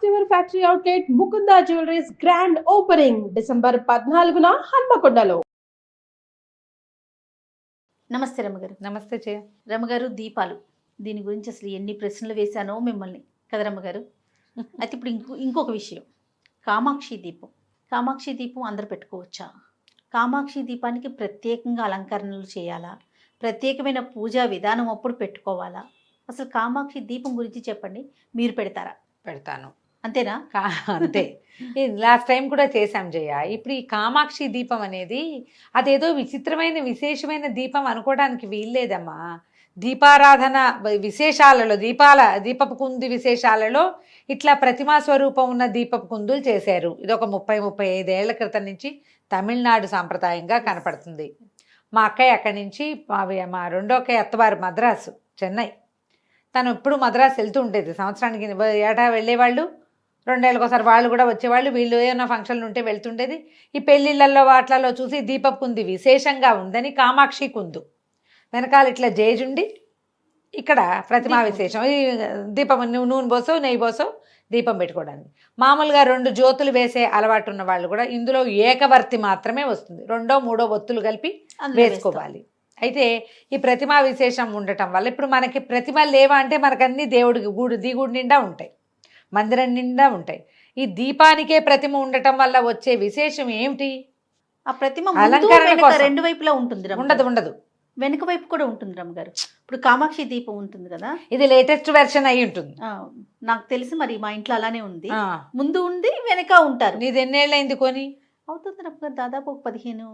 ever factory outlet Mukunda Jewelry's grand opening December 14న హన్మకొండలో. నమస్తే రమగారు. నమస్తే చే రమగారు, దీపాలు దీని గురించి అసలు ఎన్ని ప్రశ్నలు వేశానో మిమ్మల్ని కదా రమగారు. అయితే ఇప్పుడు ఇంకొక విషయం, కామాక్షి దీపం అందరు పెట్టుకోవచ్చా? కామాక్షి దీపానికి ప్రత్యేకంగా అలంకరణలు చేయాలా? ప్రత్యేకమైన పూజా విధానం అప్పుడు పెట్టుకోవాలా? అసలు కామాక్షి దీపం గురించి చెప్పండి. మీరు పెడతారా? పెడతాను. అంతేనా? అంతే. లాస్ట్ టైం కూడా చేశాం జయ. ఇప్పుడు ఈ కామాక్షి దీపం అనేది అదేదో విచిత్రమైన విశేషమైన దీపం అనుకోవడానికి వీల్లేదమ్మా. దీపారాధన విశేషాలలో దీపపు కుంది విశేషాలలో ఇట్లా ప్రతిమా స్వరూపం ఉన్న దీపపు కుందులు చేశారు. ఇది ఒక 30-35 ఏళ్ల క్రితం నుంచి తమిళనాడు సాంప్రదాయంగా కనపడుతుంది. మా అక్కయ్య అక్కడి నుంచి మా రెండో అక్కయ్య అత్తవారు మద్రాసు, చెన్నై. తను ఎప్పుడు మద్రాసు వెళ్తూ ఉండేది. సంవత్సరానికి ఏటా వెళ్ళేవాళ్ళు, 2 ఏళ్ళకోసారి వాళ్ళు కూడా వచ్చేవాళ్ళు. వీళ్ళు ఏమైనా ఫంక్షన్లు ఉంటే వెళ్తుండేది. ఈ పెళ్ళిళ్ళల్లో వాటిలలో చూసి దీపపు కుంది విశేషంగా ఉందని కామాక్షి కుందు వెనకాల ఇట్లా జేజుండి ఇక్కడ ప్రతిమా విశేషం. ఈ దీపం నూనె పోసో నెయ్యి పోసో దీపం పెట్టుకోవడానికి. మామూలుగా 2 జ్యోతులు వేసే అలవాటు ఉన్న వాళ్ళు కూడా ఇందులో ఏకవర్తి మాత్రమే వస్తుంది. 2-3 ఒత్తులు కలిపి వేసుకోవాలి. అయితే ఈ ప్రతిమా విశేషం ఉండటం వల్ల ఇప్పుడు మనకి ప్రతిమలు లేవా అంటే మనకు అన్ని దేవుడికి దిగుడు నిండా ఉంటాయి, మందిరం నిండా ఉంటాయి. ఈ దీపానికే ప్రతిమ ఉండటం వల్ల వచ్చే విశేషం ఏమిటి? ఆ ప్రతిమ అలంకరణ రెండు వైపులా ఉంటుంది. ఉండదు, వెనుక వైపు కూడా ఉంటుంది రమ్మగారు. ఇప్పుడు కామాక్షి దీపం ఉంటుంది కదా, ఇది లేటెస్ట్ వెర్షన్ అయి ఉంటుంది. నాకు తెలిసి మరి మా ఇంట్లో అలానే ఉంది. ముందు ఉంది, వెనక ఉంటారు. నీది ఎన్నేళ్ళైంది కొని? అవుతుంది రమ్మగారు, దాదాపు 15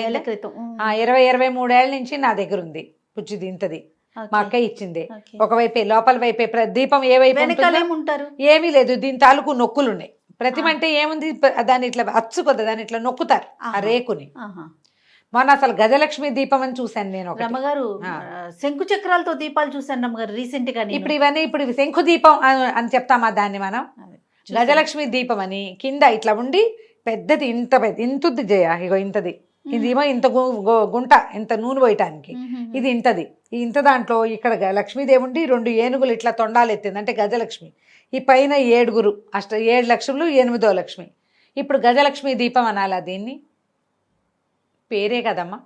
ఏళ్ల క్రితం. 20-23 ఏళ్ళ నుంచి నా దగ్గర ఉంది. పుచ్చిది ఇంతది మా అక్క ఇచ్చింది. ఒకవైపే లోపల వైపే దీపం ఏ వైపు ఉంటారు? ఏమీ లేదు, దీని తాలూకు నొక్కులు ఉన్నాయి. ప్రతిమ అంటే ఏముంది, దాన్ని ఇట్లా అచ్చుకొద్ద దాన్ని ఇట్లా నొక్కుతారు ఆ రేకుని. మొన్న అసలు గజలక్ష్మి దీపం అని చూశాను నేను. రమ్మగారు శంకు చక్రాలతో దీపాలు చూశాను రమ్మగారు రీసెంట్ గా. ఇప్పుడు శంకు దీపం అని చెప్తామా దాన్ని మనం? గజలక్ష్మి దీపం అని కింద ఇట్లా ఉండి పెద్దది ఇంతుంది జయ. ఇగో ఇంతది, ఇదేమో ఇంత గుంట, ఇంత నూనె పోయటానికి. ఇది ఇంతది. ఈ ఇంత దాంట్లో ఇక్కడ లక్ష్మీదేవుండి 2 ఏనుగులు ఇట్లా తొండాలు ఎత్తింది అంటే గజలక్ష్మి. ఈ పైన 7 లక్ష్ములు, 8వ లక్ష్మి. ఇప్పుడు గజలక్ష్మి దీపం అనాలా దీన్ని? పేరే కదమ్మా.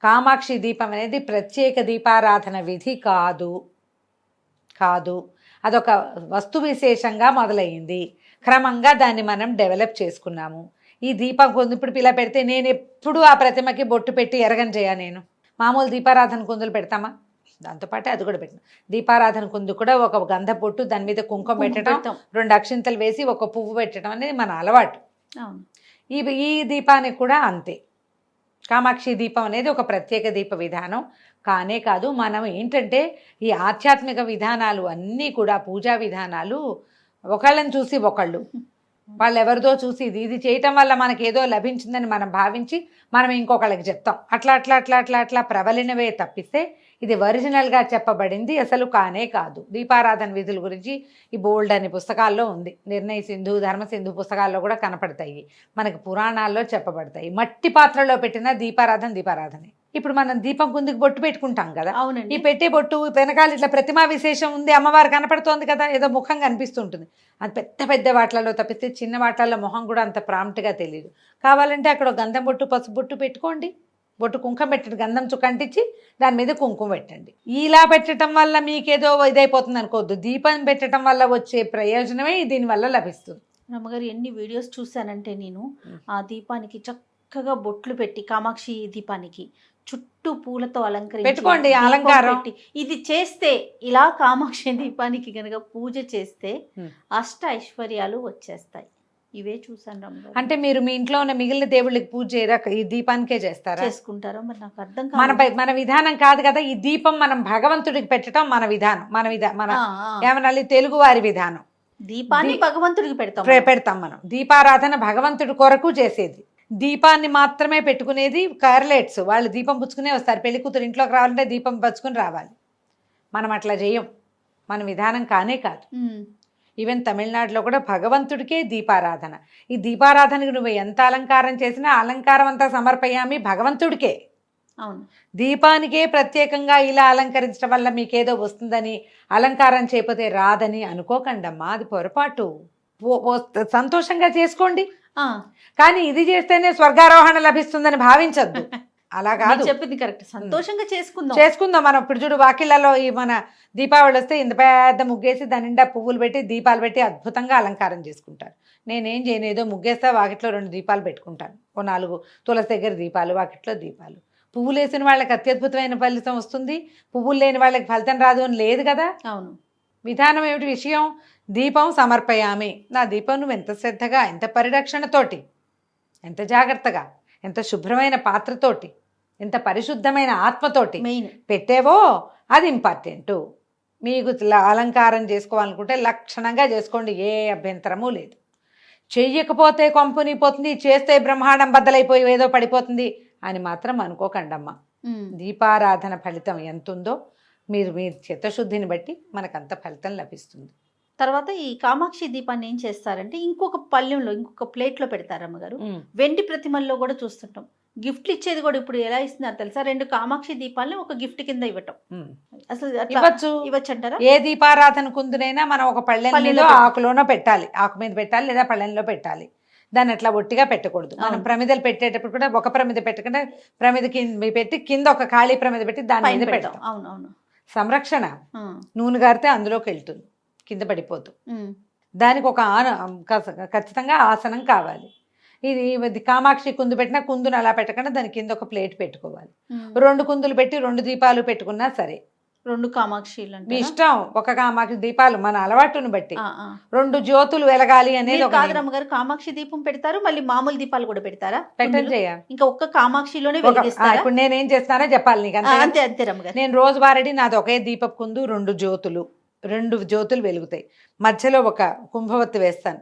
కామాక్షి దీపం అనేది ప్రత్యేక దీపారాధన విధి కాదు. అదొక వస్తు విశేషంగా మొదలయ్యింది. క్రమంగా దాన్ని మనం డెవలప్ చేసుకున్నాము. ఈ దీపం కుందు ఇప్పుడు పిల్ల పెడితే నేను ఎప్పుడు ఆ ప్రతిమకి బొట్టు పెట్టి ఎరగని చేయ. నేను మామూలు దీపారాధన కుందులు పెడతామా? దాంతోపాటు అది కూడా పెట్టిన దీపారాధన కుందు కూడా ఒక గంధ పొట్టు, దాని మీద కుంకుమ పెట్టడం, 2 అక్షింతలు వేసి ఒక పువ్వు పెట్టడం అనేది మన అలవాటు. ఈ దీపానికి కూడా అంతే. కామాక్షి దీపం అనేది ఒక ప్రత్యేక దీప విధానం కానే కాదు. మనం ఏంటంటే ఈ ఆధ్యాత్మిక విధానాలు అన్నీ కూడా పూజా విధానాలు ఒకళ్ళని చూసి ఒకళ్ళు, వాళ్ళు ఎవరిదో చూసి ఇది చేయటం వల్ల మనకి ఏదో లభించిందని మనం భావించి మనం ఇంకొకళ్ళకి చెప్తాం. అట్లా ప్రబలినవే తప్పిస్తే ఇది ఒరిజినల్గా చెప్పబడింది అసలు కానే కాదు. దీపారాధన విధుల గురించి ఈ బోల్డ్ అనే పుస్తకాల్లో ఉంది. నిర్ణయ సింధు, ధర్మ సింధు పుస్తకాల్లో కూడా కనపడతాయి, మనకి పురాణాల్లో చెప్పబడతాయి. మట్టి పాత్రలో పెట్టిన దీపారాధనే. ఇప్పుడు మనం దీపం కుందుకు బొట్టు పెట్టుకుంటాం కదా, ఈ పెట్టే బొట్టు వెనకాల ఇట్లా ప్రతిమా విశేషం ఉంది, అమ్మవారు కనపడుతోంది కదా, ఏదో ముఖం కనిపిస్తుంటుంది. అది పెద్ద వాటిలలో తప్పిస్తే చిన్న వాటిలలో మొహం కూడా అంత ప్రాంప్ట్గా తెలియదు. కావాలంటే అక్కడ గంధం బొట్టు, పసుపు బొట్టు పెట్టుకోండి, బొట్టు కుంకుమ పెట్టండి, గంధం చుక్క అంటించి దాని మీద కుంకుమ పెట్టండి. ఇలా పెట్టడం వల్ల మీకేదో ఇదైపోతుంది అనుకోవద్దు. దీపం పెట్టడం వల్ల వచ్చే ప్రయోజనమే దీనివల్ల లభిస్తుంది. అమ్మగారు ఎన్ని వీడియోస్ చూశానంటే నేను ఆ దీపానికి చక్కగా బొట్లు పెట్టి, కామాక్షి దీపానికి చుట్టూ పూలతో పెట్టుకోండి అలంకారం. ఇది చేస్తే ఇలా కామాక్షి దీపానికి కనుక పూజ చేస్తే అష్ట ఐశ్వర్యాలు వచ్చేస్తాయి. ఇవే చూసాను రమ్మగారు. అంటే మీరు మీ ఇంట్లో ఉన్న మిగిలిన దేవుళ్ళకి పూజ చేయరా, ఈ దీపానికే చేసుకుంటారా? మరి నాకు అర్థం కాదు. మన విధానం కాదు కదా ఈ దీపం. మనం భగవంతుడికి పెట్టడం మన విధానం, మన ఏమనాలి తెలుగు వారి విధానం. దీపాన్ని భగవంతుడికి పెడతాం మనం. దీపారాధన భగవంతుడి కొరకు చేసేది. దీపాన్ని మాత్రమే పెట్టుకునేది కార్లెట్స్. వాళ్ళు దీపం పుచ్చుకునే వస్తారు. పెళ్లి కూతురు ఇంట్లోకి రావాలంటే దీపం పుచ్చుకుని రావాలి. మనం అట్లా చేయం, మన విధానం కానే కాదు. ఈవెన్ తమిళనాడులో కూడా భగవంతుడికే దీపారాధన. ఈ దీపారాధనకి నువ్వు ఎంత అలంకారం చేసినా అలంకారం అంతా సమర్పయామి భగవంతుడికే. అవును. దీపానికే ప్రత్యేకంగా ఇలా అలంకరించడం వల్ల మీకేదో వస్తుందని, అలంకారం చేయకపోతే రాదని అనుకోకండమ్మా, అది పొరపాటు. సంతోషంగా చేసుకోండి. ఆ, కానీ ఇది చేస్తేనే స్వర్గారోహణ లభిస్తుందని భావించద్దు. అలా మీరు కాదు, చెప్పింది కరెక్ట్. సంతోషంగా చేసుకుందాం. చేసుకుందాం. మనం ఇప్పుడు చూడు వాకిళ్ళలో ఈ మన దీపావళి వస్తే ఇంత పెద్ద ముగ్గేసి దాని నిండా పువ్వులు పెట్టి దీపాలు పెట్టి అద్భుతంగా అలంకారం చేసుకుంటారు. నేనేం చేయను, ఏదో ముగ్గేస్తా, వాకిట్లో 2 దీపాలు పెట్టుకుంటాను, ఓ 4 తులసి దగ్గర దీపాలు, వాకిట్లో దీపాలు. పువ్వులు వేసిన వాళ్ళకి అత్యద్భుతమైన ఫలితం వస్తుంది, పువ్వులు లేని వాళ్ళకి ఫలితం రాదు అని లేదు కదా. అవును. విధానం ఏమిటి విషయం? దీపం సమర్పయామి. నా దీపం నువ్వు ఎంత శ్రద్ధగా, ఎంత పరిరక్షణతోటి, ఎంత జాగ్రత్తగా, ఎంత శుభ్రమైన పాత్రతోటి, ఎంత పరిశుద్ధమైన ఆత్మతోటి మెయిన్ పెట్టేవో అది ఇంపార్టెంటు. మీకు అలంకారం చేసుకోవాలనుకుంటే లక్షణంగా చేసుకోండి, ఏ అభ్యంతరము లేదు. చెయ్యకపోతే కొంపని పోతుంది, చేస్తే బ్రహ్మాండం బద్దలైపోయి ఏదో పడిపోతుంది అని మాత్రం అనుకోకండమ్మా. దీపారాధన ఫలితం ఎంత ఉందో మీరు మీ చిత్తశుద్ధిని బట్టి మనకంత ఫలితం లభిస్తుంది. తర్వాత ఈ కామాక్షి దీపాన్ని ఏం చేస్తారంటే ఇంకొక పళ్ళెంలో, ఇంకొక ప్లేట్లో పెడతారు అమ్మగారు. వెండి ప్రతిమల్లో కూడా చూస్తుంటాం. గిఫ్ట్లు ఇచ్చేది కూడా ఇప్పుడు ఎలా ఇస్తున్నారు తెలుసా? 2 కామాక్షి దీపాలని ఒక గిఫ్ట్ కింద ఇవ్వటం. అసలు ఇవ్వచ్చు అంటారా? ఏ దీపారాధన కుందునైనా మనం ఒక పళ్ళెంలో ఆకులోనో పెట్టాలి, ఆకు మీద పెట్టాలి లేదా పళ్ళెంలో పెట్టాలి. దాన్ని అట్లా ఒట్టిగా పెట్టకూడదు. మనం ప్రమిదలు పెట్టేటప్పుడు కూడా ఒక ప్రమిద పెట్టకుండా ప్రమిద కింద పెట్టి కింద ఒక ఖాళీ ప్రమిద పెట్టి దాని మీద పెడతాం. అవునవును. సంరక్షణ. నూనె గారితే అందులోకి వెళ్తుంది, కింద పడిపోదు. దానికి ఒక ఖచ్చితంగా ఆసనం కావాలి. ఇది కామాక్షి కుందు పెట్టినా కుందును అలా పెట్టకుండా దాని కింద ఒక ప్లేట్ పెట్టుకోవాలి. 2 కుందులు పెట్టి 2 దీపాలు పెట్టుకున్నా సరే. 2 కామాక్షి మీ ఇష్టం. ఒక కామాక్షి దీపాలు మన అలవాటును బట్టి 2 జ్యోతులు వెలగాలి అనేది కాదరమ్మ గారు. కామాక్షి దీపం పెడతారు, మళ్ళీ మామూలు దీపాలు కూడా పెడతారా? పెట్టండి చేయ. ఇంకా ఒక్క కామాక్షిలోనే వెలిగిస్తారా? ఇప్పుడు నేనేం చేస్తానో చెప్పాలి నీకు. అంతే అంతే రమ్మగారు. నేను రోజు వారడి నాది ఒకే దీపపు కుందు, 2 జ్యోతులు వెలుగుతాయి. మధ్యలో ఒక కుంభవత్తి వేస్తాను,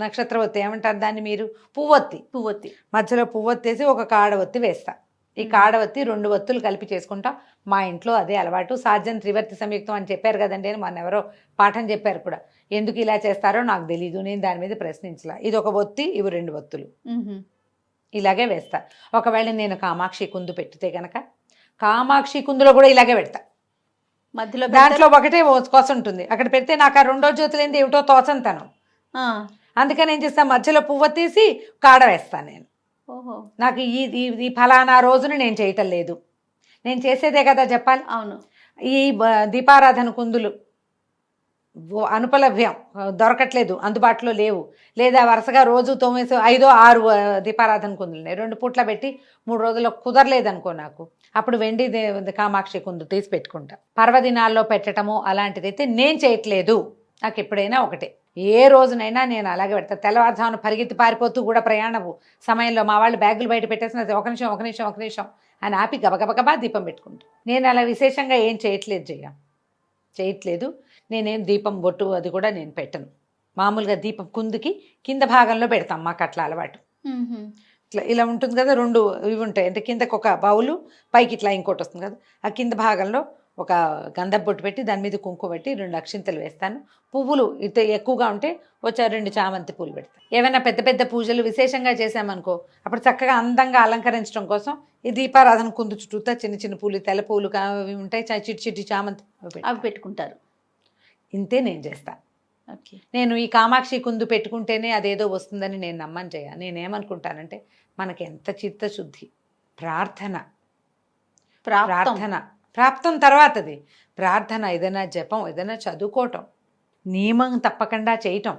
నక్షత్రవత్తి ఏమంటారు దాన్ని మీరు? పువ్వొత్తి. మధ్యలో పువ్వొత్తి వేసి ఒక కాడవత్తి వేస్తా. ఈ కాడవత్తి 2 వత్తులు కలిపి చేసుకుంటా. మా ఇంట్లో అదే అలవాటు. సాధ్యం త్రివర్తి సంయుక్తం అని చెప్పారు కదండి, మొన్న ఎవరో పాఠం చెప్పారు కూడా. ఎందుకు ఇలా చేస్తారో నాకు తెలీదు, నేను దాని మీద ప్రశ్నించలా. ఇది ఒక వత్తి, ఇవి 2 వత్తులు ఇలాగే వేస్తా. ఒకవేళ నేను కామాక్షి కుందు పెట్టితే గనక కామాక్షి కుందులో కూడా ఇలాగే పెడతా. మధ్యలో దాంట్లో ఒకటే కొస ఉంటుంది, అక్కడ పెడితే నాకు ఆ 2వ జ్యోతులేంది ఏమిటో తోచంతను. అందుకని ఏం చేస్తాను, మధ్యలో పువ్వొత్తేసి కాడ వేస్తాను నేను. నాకు ఈ ఫలానా రోజున నేను చేయటం లేదు, నేను చేసేదే కదా చెప్పాలి. అవును. ఈ దీపారాధన కుందులు అనుపలభ్యం, దొరకట్లేదు, అందుబాటులో లేవు, లేదా వరుసగా రోజు 9, 5, 6 దీపారాధన కుందులు ఉన్నాయి, 2 పూట్ల పెట్టి 3 రోజుల్లో కుదరలేదనుకో నాకు, అప్పుడు వెండి కామాక్షి కుందు తీసి పెట్టుకుంటా. పర్వదినాల్లో పెట్టడము అలాంటిదైతే నేను చేయట్లేదు. నాకు ఎప్పుడైనా ఒకటే, ఏ రోజునైనా నేను అలాగే పెడతా. తెల్లవారుజామున పరిగెత్తి పారిపోతూ కూడా ప్రయాణము సమయంలో మా వాళ్ళు బ్యాగులు బయట పెట్టేసిన ఒక నిమిషం అని ఆపి గబగబగబా దీపం పెట్టుకుంటా. నేను అలా విశేషంగా ఏం చేయట్లేదు. నేనేం దీపం బొట్టు అది కూడా నేను పెట్టను. మామూలుగా దీపం కుందుకి కింద భాగంలో పెడతాం, మాకు అట్లా అలవాటు. ఇట్లా ఇలా ఉంటుంది కదా, 2 ఇవి ఉంటాయి, అంటే కిందకి ఒక బౌలు, పైకి ఇట్లా ఇంకోటి వస్తుంది కదా, ఆ కింద భాగంలో ఒక గంధపు బొట్టు పెట్టి దాని మీద కుంకుమ పెట్టి 2 అక్షింతలు వేస్తాను. పువ్వులు ఇత ఎక్కువగా ఉంటే వచ్చా 2 చామంతి పూలు పెడతాను. ఏమైనా పెద్ద పెద్ద పూజలు విశేషంగా చేసామనుకో, అప్పుడు చక్కగా అందంగా అలంకరించడం కోసం ఈ దీపారాధన కుందు చుట్టూతా చిన్న చిన్న పూలు, తెల్ల పూలు అవి ఉంటాయి, చిట్టి చామంతి అవి పెట్టుకుంటారు. ఇంతే నేను చేస్తా. నేను ఈ కామాక్షి కుందు పెట్టుకుంటేనే అదేదో వస్తుందని నేను నమ్మను చేయ. నేనేమనుకుంటానంటే మనకి ఎంత చిత్తశుద్ధి, ప్రాప్తం తర్వాతది ప్రార్థన, ఏదైనా జపం, ఏదైనా చదువుకోవటం, నియమం తప్పకుండా చేయటం,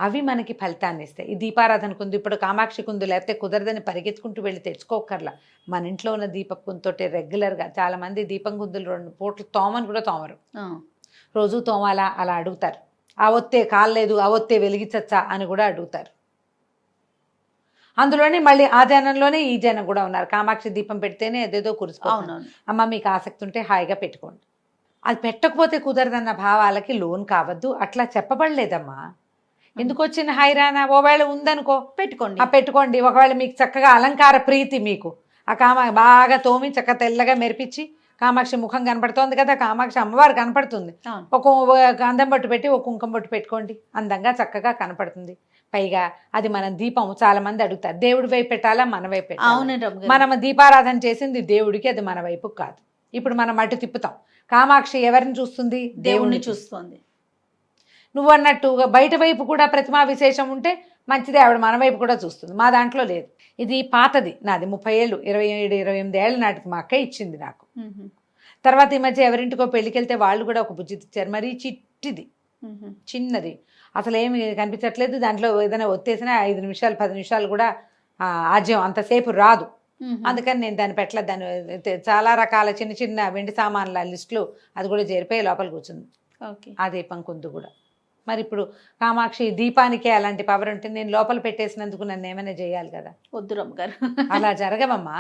అవి మనకి ఫలితాన్ని ఇస్తాయి. ఈ దీపారాధన కుందు ఇప్పుడు కామాక్షి కుందు లేకపోతే కుదరదని పరిగెత్తుకుంటూ వెళ్ళి తెచ్చుకోకర్లా. మన ఇంట్లో ఉన్న దీపపు కుందుతోటి రెగ్యులర్గా, చాలామంది దీపం కుందులు 2 పూటలు తోమని కూడా తోమరు, రోజు తోమాలా అలా అడుగుతారు. ఆ ఒత్తే కాలేదు, ఆ ఒత్తే వెలిగించచ్చా అని కూడా అడుగుతారు. అందులోనే మళ్ళీ ఆ జనంలోనే ఈ జనం కూడా ఉన్నారు, కామాక్షి దీపం పెడితేనే ఏదేదో కురిసిపోతుంది. అమ్మ మీకు ఆసక్తి ఉంటే హాయిగా పెట్టుకోండి, అది పెట్టకపోతే కుదరదన్న భావాలకి లోన్ కావద్దు. అట్లా చెప్పబడలేదమ్మా. ఎందుకు వచ్చిన హైరానా? ఒకవేళ ఉందనుకో పెట్టుకోండి. ఒకవేళ మీకు చక్కగా అలంకార ప్రీతి, మీకు ఆ బాగా తోమి చక్కగా తెల్లగా మెరిపించి కామాక్షి ముఖం కనపడుతోంది కదా, కామాక్షి అమ్మవారు కనపడుతుంది, ఒక గంధం బొట్టు పెట్టి ఒక కుంకుమ బొట్టు పెట్టుకోండి, అందంగా చక్కగా కనపడుతుంది. పైగా అది మనం దీపం, చాలా మంది అడుగుతారు దేవుడి వైపు పెట్టాలా మన వైపు పెట్టాలా? మనం దీపారాధన చేసింది దేవుడికి, అది మన వైపు కాదు. ఇప్పుడు మనం అటు తిప్పుతాం, కామాక్షి ఎవరిని చూస్తుంది? దేవుణ్ణి చూస్తుంది. నువ్వు అన్నట్టుగా బయట వైపు కూడా ప్రతిమా విశేషం ఉంటే మంచిదే, ఆవిడ మన వైపు కూడా చూస్తుంది. మా దాంట్లో లేదు. ఇది పాతది, నాది 30 ఏళ్ళు, 27, 28 ఏళ్ళ నాటికి మా అక్క ఇచ్చింది నాకు. తర్వాత ఈ మధ్య ఎవరింటికో పెళ్ళికి వెళ్తే వాళ్ళు కూడా ఒక బుజ్జి ఇచ్చారు, మరీ చిట్టిది, చిన్నది, అసలు ఏమి కనిపించట్లేదు. దాంట్లో ఏదైనా ఒత్తేసినా 5 నిమిషాలు 10 నిమిషాలు కూడా ఆజ్యం అంతసేపు రాదు. అందుకని నేను దాన్ని పెట్టలేదు. దాన్ని చాలా రకాల చిన్న చిన్న వెండి సామాన్ల లిస్టులు అది కూడా చేరిపోయి లోపల కూర్చుంది. ఓకే. ఆ దీపం కుందు కూడా. మరి ఇప్పుడు కామాక్షి దీపానికే అలాంటి పవర్ ఉంటే నేను లోపల పెట్టేసినందుకు నన్ను ఏమైనా చేయాలి కదా. వద్దు రమ్మగారు, అలా జరగవమ్మా.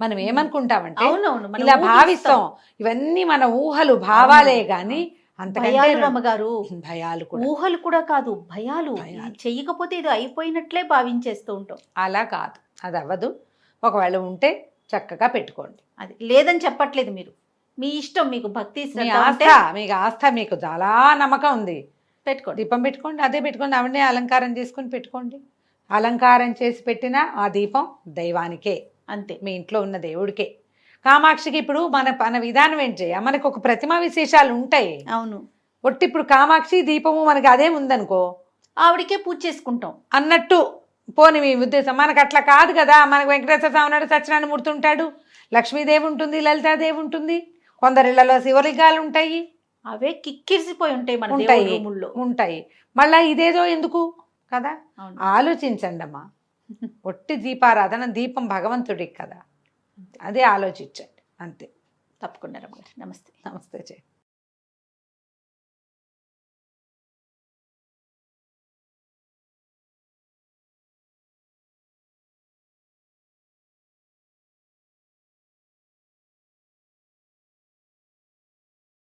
మనం ఏమనుకుంటామంటే అవునవును, మనం ఇలా ఊహిస్తాం. భావిస్తాం, ఇవన్నీ మన ఊహలు భావాలే గాని అంతకంటే భయాలు రమ్మగారు, భయాలు కూడా. ఊహలు కూడా కాదు, భయాలు. చెయ్యకపోతే ఇది అయిపోయినట్లే భావించేస్తూ ఉంటాం. అలా కాదు, అది అవ్వదు. ఒకవేళ ఉంటే చక్కగా పెట్టుకోండి. అది లేదని చెప్పట్లేదు, మీరు మీ ఇష్టం, మీకు భక్తి మీ శ్రద్ధ ఆస్థ, ఉంటే మీకు ఆస్థ, మీకు చాలా నమ్మకం ఉంది, పెట్టుకోండి. దీపం పెట్టుకోండి. అదే పెట్టుకోండి, ఆవిడనే అలంకారం చేసుకొని పెట్టుకోండి. అలంకారం చేసి పెట్టిన ఆ దీపం దైవానికే, అంతే, మీ ఇంట్లో ఉన్న దేవుడికే. కామాక్షికి ఇప్పుడు మన విధానం ఏంటి, మనకు ఒక ప్రతిమా విశేషాలు ఉంటాయి. అవును. ఒట్టి ఇప్పుడు కామాక్షి దీపము మనకి అదే ఉందనుకో, ఆవిడికే పూజ చేసుకుంటాం అన్నట్టు పోని మీ ఉద్దేశం. మనకు అట్లా కాదు కదా. మనకు వెంకటేశ్వర స్వామి నాడు సత్యనారాయణ మూర్తి ఉంటాడు, లక్ష్మీదేవి ఉంటుంది, లలితాదేవి ఉంటుంది, కొందరిళ్లలో శివలింగాలు ఉంటాయి, అవే కిక్కిరిసిపోయి ఉంటాయి మన ఉంటాయి దేవుడి రూముల్లో. ఉంటాయి. మళ్ళా ఇదేదో ఎందుకు కదా. అవును. ఆలోచించండి అమ్మా. ఒట్టి దీపారాధన, దీపం భగవంతుడికి కదా, అదే ఆలోచించండి అంతే. తప్పకుండా రమ్మగారు. నమస్తే. నమస్తే.